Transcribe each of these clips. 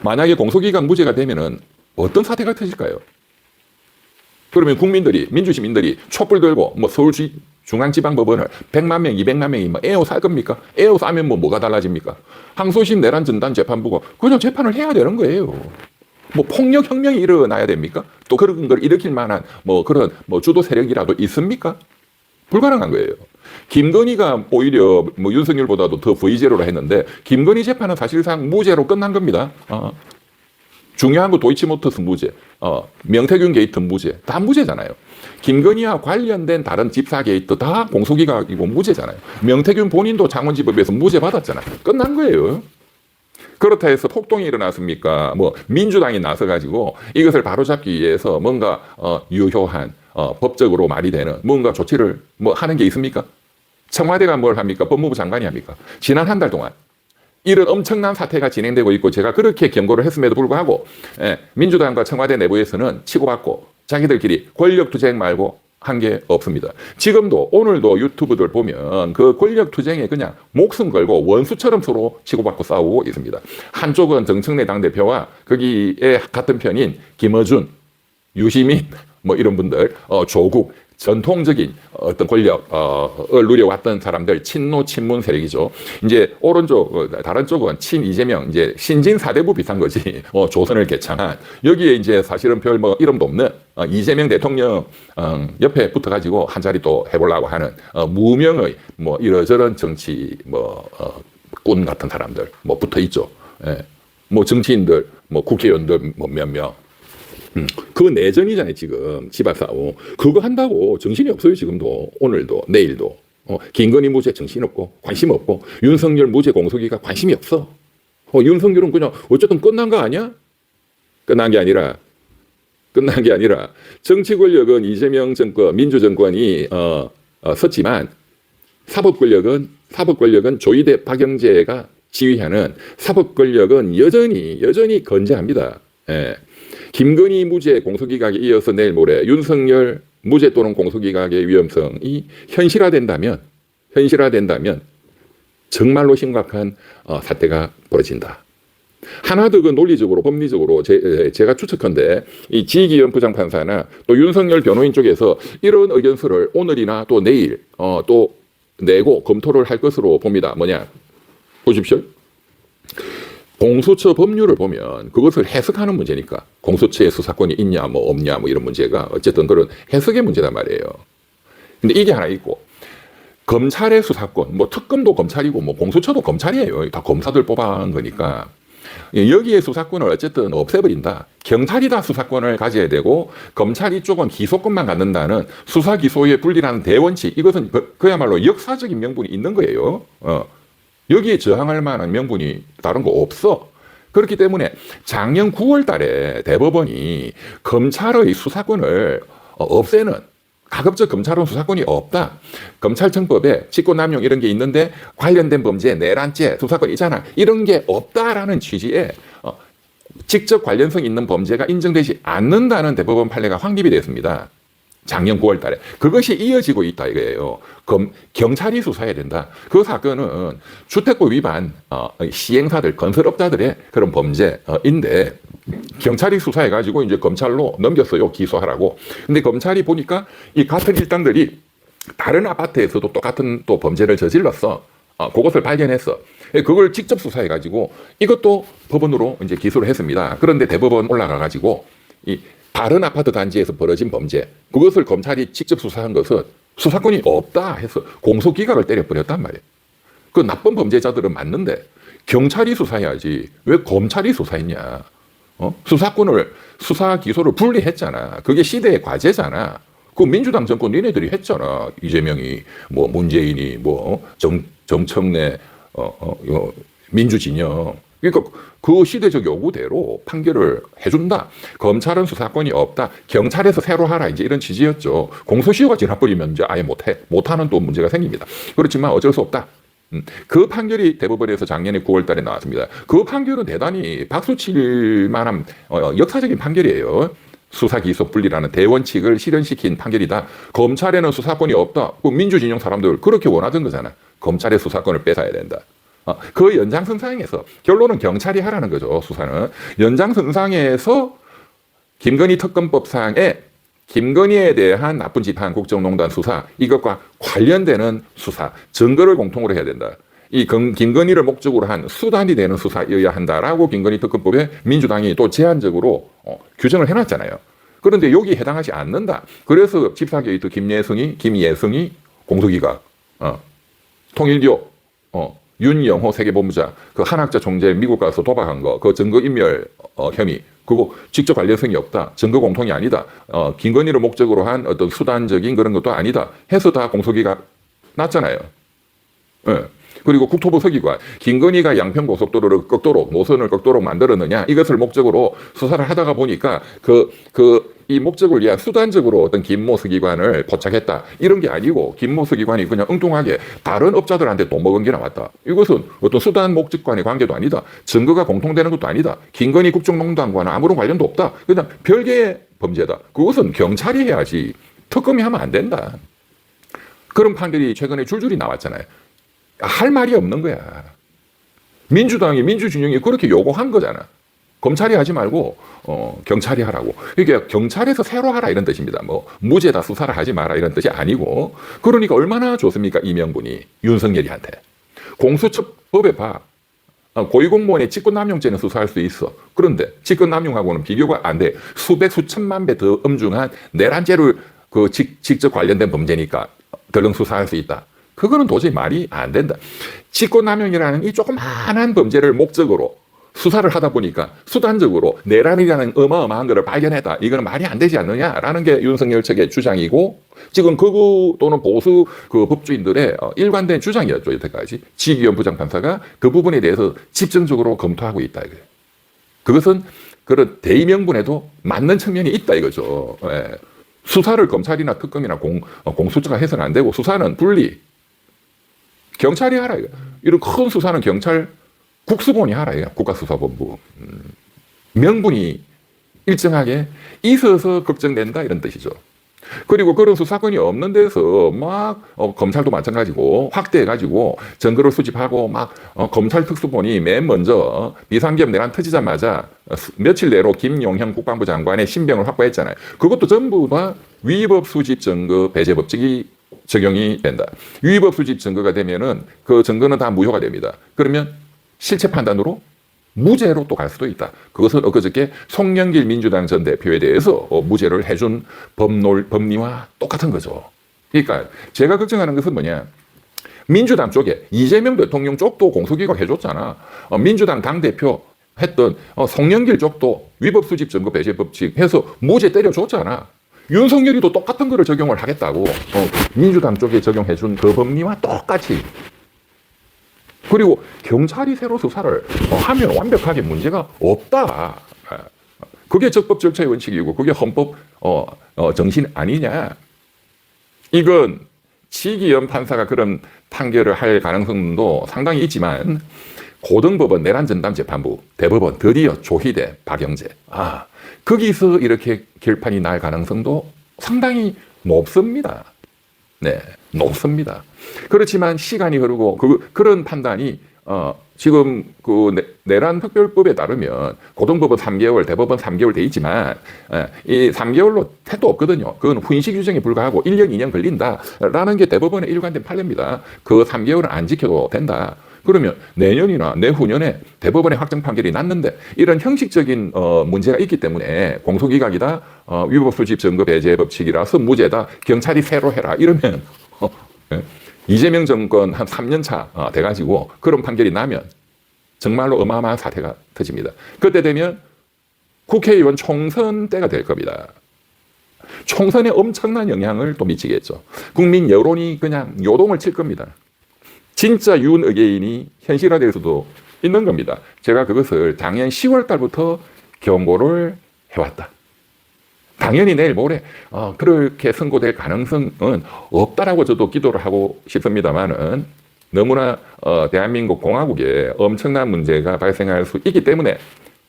만약에 공소기각 무죄가 되면은 어떤 사태가 터질까요? 그러면 국민들이, 민주시민들이 촛불 들고 뭐 서울중앙지방법원을 100만 명, 200만 명이 뭐 에어 쌀 겁니까? 에어 싸면 뭐가 달라집니까? 항소심 내란 전단 재판부고 그냥 재판을 해야 되는 거예요. 뭐 폭력 혁명이 일어나야 됩니까? 또 그런 걸 일으킬 만한 뭐 그런 뭐 주도 세력이라도 있습니까? 불가능한 거예요. 김건희가 오히려 뭐 윤석열보다도 더 V제로로 했는데 김건희 재판은 사실상 무죄로 끝난 겁니다. 중요한 거 도이치모터스 무죄, 명태균 게이트 무죄, 다 무죄잖아요. 김건희와 관련된 다른 집사 게이트 다 공소기각이고 무죄잖아요. 명태균 본인도 창원지법에서 무죄 받았잖아요. 끝난 거예요. 그렇다 해서 폭동이 일어났습니까? 뭐 민주당이 나서가지고 이것을 바로잡기 위해서 뭔가 유효한 법적으로 말이 되는 뭔가 조치를 뭐 하는 게 있습니까? 청와대가 뭘 합니까? 법무부 장관이 합니까? 지난 한 달 동안 이런 엄청난 사태가 진행되고 있고 제가 그렇게 경고를 했음에도 불구하고 민주당과 청와대 내부에서는 치고받고 자기들끼리 권력투쟁 말고 한 게 없습니다. 지금도 오늘도 유튜브들 보면 그 권력투쟁에 그냥 목숨 걸고 원수처럼 서로 치고받고 싸우고 있습니다. 한쪽은 정청래 당대표와 거기에 같은 편인 김어준, 유시민 뭐 이런 분들, 조국 전통적인 어떤 권력을 누려왔던 사람들, 친노 친문 세력이죠. 이제 오른쪽, 다른 쪽은 친 이재명, 이제 신진 사대부 비슷한 거지. 조선을 개창한. 여기에 이제 사실은 별 뭐 이름도 없는 이재명 대통령 옆에 붙어가지고 한 자리 또 해보려고 하는 무명의 뭐 이러저런 정치 꾼 같은 사람들 뭐 붙어 있죠. 예. 뭐 정치인들, 뭐 국회의원들 뭐 몇 명. 그 내전이잖아요, 지금. 집안 싸움. 그거 한다고 정신이 없어요, 지금도. 오늘도, 내일도. 김건희 무죄 정신없고, 관심 없고, 윤석열 무죄 공소기가 관심이 없어. 윤석열은 그냥 어쨌든 끝난 거 아니야? 끝난 게 아니라, 정치 권력은 이재명 정권, 민주정권이, 섰지만, 사법 권력은 조이대 박영재가 지휘하는 사법 권력은 여전히 건재합니다. 예. 김건희 무죄 공소기각에 이어서 내일 모레 윤석열 무죄 또는 공소기각의 위험성이 현실화된다면 정말로 심각한 사태가 벌어진다. 하나 더 그 논리적으로 법리적으로 제가 추측컨대 이 지기현 부장판사나 또 윤석열 변호인 쪽에서 이런 의견서를 오늘이나 또 내일 또 내고 검토를 할 것으로 봅니다. 뭐냐 보십시오. 공소처 법률을 보면 그것을 해석하는 문제니까 공소처에 수사권이 있냐 뭐 없냐 뭐 이런 문제가 어쨌든 그런 해석의 문제단 말이에요. 근데 이게 하나 있고 검찰의 수사권 뭐 특검도 검찰이고 뭐 공소처도 검찰이에요. 다 검사들 뽑아온 거니까 여기에 수사권을 어쨌든 없애버린다. 경찰이 다 수사권을 가져야 되고 검찰 이쪽은 기소권만 갖는다는 수사 기소의 분리라는 대원칙 이것은 그야말로 역사적인 명분이 있는 거예요. 여기에 저항할 만한 명분이 다른 거 없어. 그렇기 때문에 작년 9월 달에 대법원이 검찰의 수사권을 없애는 가급적 검찰은 수사권이 없다. 검찰청법에 직권남용 이런 게 있는데 관련된 범죄, 내란죄, 수사권 있잖아. 이런 게 없다라는 취지에 직접 관련성 있는 범죄가 인정되지 않는다는 대법원 판례가 확립이 됐습니다. 작년 9월 달에. 그것이 이어지고 있다 이거예요. 경찰이 수사해야 된다. 그 사건은 주택법 위반 시행사들, 건설업자들의 그런 범죄인데 경찰이 수사해가지고 이제 검찰로 넘겼어요. 기소하라고. 근데 검찰이 보니까 이 같은 일당들이 다른 아파트에서도 똑같은 또 범죄를 저질렀어. 그것을 발견했어. 그걸 직접 수사해가지고 이것도 법원으로 이제 기소를 했습니다. 그런데 대법원 올라가가지고 이 다른 아파트 단지에서 벌어진 범죄, 그것을 검찰이 직접 수사한 것은 수사권이 없다 해서 공소기각을 때려버렸단 말이에요. 그 나쁜 범죄자들은 맞는데 경찰이 수사해야지 왜 검찰이 수사했냐. 수사권을, 수사 기소를 분리했잖아. 그게 시대의 과제잖아. 그 민주당 정권 니네들이 했잖아. 이재명이, 뭐 문재인이, 뭐 정청래, 민주진영. 그러니까 그 시대적 요구대로 판결을 해준다. 검찰은 수사권이 없다. 경찰에서 새로 하라. 이제 이런 취지였죠. 공소시효가 지나버리면 이제 아예 못하는 또 문제가 생깁니다. 그렇지만 어쩔 수 없다. 그 판결이 대법원에서 작년에 9월 달에 나왔습니다. 그 판결은 대단히 박수칠 만한 역사적인 판결이에요. 수사기소 분리라는 대원칙을 실현시킨 판결이다. 검찰에는 수사권이 없다. 그 민주진영 사람들 그렇게 원하던 거잖아. 검찰의 수사권을 뺏어야 된다. 그 연장선상에서 결론은 경찰이 하라는 거죠. 수사는 연장선상에서 김건희 특검법상에 김건희에 대한 나쁜 짓 한 국정농단 수사, 이것과 관련되는 수사, 증거를 공통으로 해야 된다. 이 김건희를 목적으로 한 수단이 되는 수사여야 한다라고 김건희 특검법에 민주당이 또 제한적으로 규정을 해놨잖아요. 그런데 여기 해당하지 않는다. 그래서 집사게이트 김예성이 공소기각, 통일교, 윤영호 세계본부장, 그 한학자 총재 미국 가서 도박한 거, 그 증거인멸 혐의, 그거 직접 관련성이 없다. 증거 공통이 아니다. 김건희를 목적으로 한 어떤 수단적인 그런 것도 아니다. 해서 다 공소기각 났잖아요. 네. 그리고 국토부 서기관, 김건희가 양평고속도로를 꺾도록, 노선을 꺾도록 만들었느냐, 이것을 목적으로 수사를 하다가 보니까 이 목적을 위한 수단적으로 어떤 김모 서기관을 포착했다. 이런 게 아니고, 김모 서기관이 그냥 엉뚱하게 다른 업자들한테 돈 먹은 게 나왔다. 이것은 어떤 수단 목적과의 관계도 아니다. 증거가 공통되는 것도 아니다. 김건희 국정농단과는 아무런 관련도 없다. 그냥 별개의 범죄다. 그것은 경찰이 해야지 특검이 하면 안 된다. 그런 판결이 최근에 줄줄이 나왔잖아요. 할 말이 없는 거야. 민주당이, 민주진영이 그렇게 요구한 거잖아. 검찰이 하지 말고 경찰이 하라고. 이게 경찰에서 새로 하라 이런 뜻입니다. 뭐 무죄다 수사를 하지 마라 이런 뜻이 아니고. 그러니까 얼마나 좋습니까? 이 명분이 윤석열이한테. 공수처법에 봐. 고위공무원의 직권남용죄는 수사할 수 있어. 그런데 직권남용하고는 비교가 안 돼. 수천만 배 더 엄중한 내란죄를 직접 관련된 범죄니까 덜렁 수사할 수 있다. 그거는 도저히 말이 안 된다. 직권남용이라는 이 조그마한 범죄를 목적으로 수사를 하다 보니까 수단적으로 내란이라는 어마어마한 것을 발견했다. 이거는 말이 안 되지 않느냐라는 게 윤석열 측의 주장이고, 지금 극우 또는 보수 그 법주인들의 일관된 주장이었죠. 여태까지. 지기현 부장판사가 그 부분에 대해서 집중적으로 검토하고 있다. 이거예요. 그것은 그런 대의명분에도 맞는 측면이 있다 이거죠. 예. 수사를 검찰이나 특검이나 공수처가 해서는 안 되고, 수사는 분리. 경찰이 하라. 이런 큰 수사는 경찰 국수본이 하라. 국가수사본부. 명분이 일정하게 있어서 걱정된다 이런 뜻이죠. 그리고 그런 수사권이 없는 데서 막 검찰도 마찬가지고 확대해가지고 증거를 수집하고 막 검찰 특수본이 맨 먼저 비상계엄 내란 터지자마자 며칠 내로 김용현 국방부 장관의 신병을 확보했잖아요. 그것도 전부 다 위법 수집 증거 배제 법칙이 적용이 된다. 위법 수집 증거가 되면은 그 증거는 다 무효가 됩니다. 그러면 실체 판단으로 무죄로 또 갈 수도 있다. 그것은 엊그저께 송영길 민주당 전 대표에 대해서 무죄를 해준 법리와 똑같은 거죠. 그러니까 제가 걱정하는 것은 뭐냐. 민주당 쪽에 이재명 대통령 쪽도 공소기각 해줬잖아. 민주당 당대표 했던 송영길 쪽도 위법 수집 증거 배제 법칙 해서 무죄 때려줬잖아. 윤석열이도 똑같은 거를 적용을 하겠다고. 민주당 쪽에 적용해준 그 법리와 똑같이. 그리고 경찰이 새로 수사를 하면 완벽하게 문제가 없다. 그게 적법 절차의 원칙이고 그게 헌법 정신 아니냐. 이건 지기현 판사가 그런 판결을 할 가능성도 상당히 있지만, 고등법원 내란전담재판부, 대법원 드디어 조희대, 박영재. 거기서 이렇게 결판이 날 가능성도 상당히 높습니다. 네, 높습니다. 그렇지만 시간이 흐르고 그런 판단이 지금 그 내란 특별법에 따르면 고등법원 3개월, 대법원 3개월 돼 있지만 이 3개월로 택도 없거든요. 그건 훈시 규정에 불과하고 1년, 2년 걸린다라는 게 대법원의 일관된 판례입니다. 그 3개월은 안 지켜도 된다. 그러면 내년이나 내후년에 대법원의 확정 판결이 났는데 이런 형식적인 문제가 있기 때문에 공소기각이다, 위법 수집 증거 배제 법칙이라서 무죄다, 경찰이 새로 해라 이러면 이재명 정권 한 3년 차 돼가지고 그런 판결이 나면 정말로 어마어마한 사태가 터집니다. 그때 되면 국회의원 총선 때가 될 겁니다. 총선에 엄청난 영향을 또 미치겠죠. 국민 여론이 그냥 요동을 칠 겁니다. 진짜 윤의계인이 현실화될 수도 있는 겁니다. 제가 그것을 작년 10월 달부터 경고를 해왔다. 당연히 내일 모레 그렇게 선고될 가능성은 없다라고 저도 기도를 하고 싶습니다만은, 너무나 대한민국 공화국에 엄청난 문제가 발생할 수 있기 때문에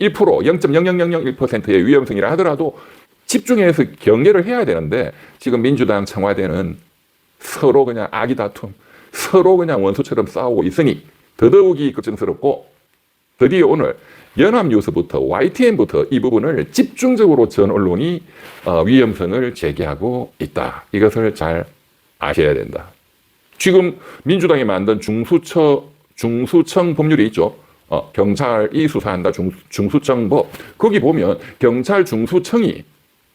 1%, 0.00001%의 위험성이라 하더라도 집중해서 경계를 해야 되는데, 지금 민주당 청와대는 서로 그냥 아기 다툼, 서로 그냥 원수처럼 싸우고 있으니 더더욱이 걱정스럽고 드디어 오늘 연합뉴스부터 YTN부터 이 부분을 집중적으로 전 언론이 위험성을 제기하고 있다. 이것을 잘 아셔야 된다. 지금 민주당이 만든 중수청 법률이 있죠. 경찰이 수사한다 중수청법. 거기 보면 경찰 중수청이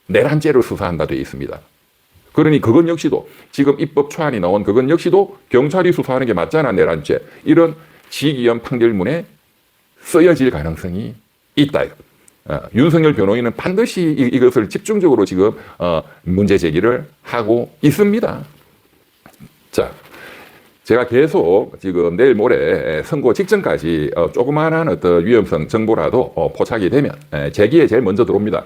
내란죄를 수사한다 되어 있습니다. 그러니 그건 역시도 지금 입법 초안이 나온 그건 역시도 경찰이 수사하는 게 맞잖아 내란죄. 이런 지기현 판결문에 쓰여질 가능성이 있다. 윤석열 변호인은 반드시 이것을 집중적으로 지금 문제 제기를 하고 있습니다. 자, 제가 계속 지금 내일 모레 선거 직전까지 조그마한 어떤 위험성 정보라도 포착이 되면 제기에 제일 먼저 들어옵니다.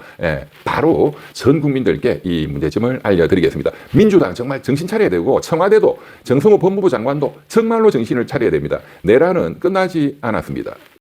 바로 전 국민들께 이 문제점을 알려드리겠습니다. 민주당 정말 정신 차려야 되고 청와대도 정성호 법무부 장관도 정말로 정신을 차려야 됩니다. 내란은 끝나지 않았습니다.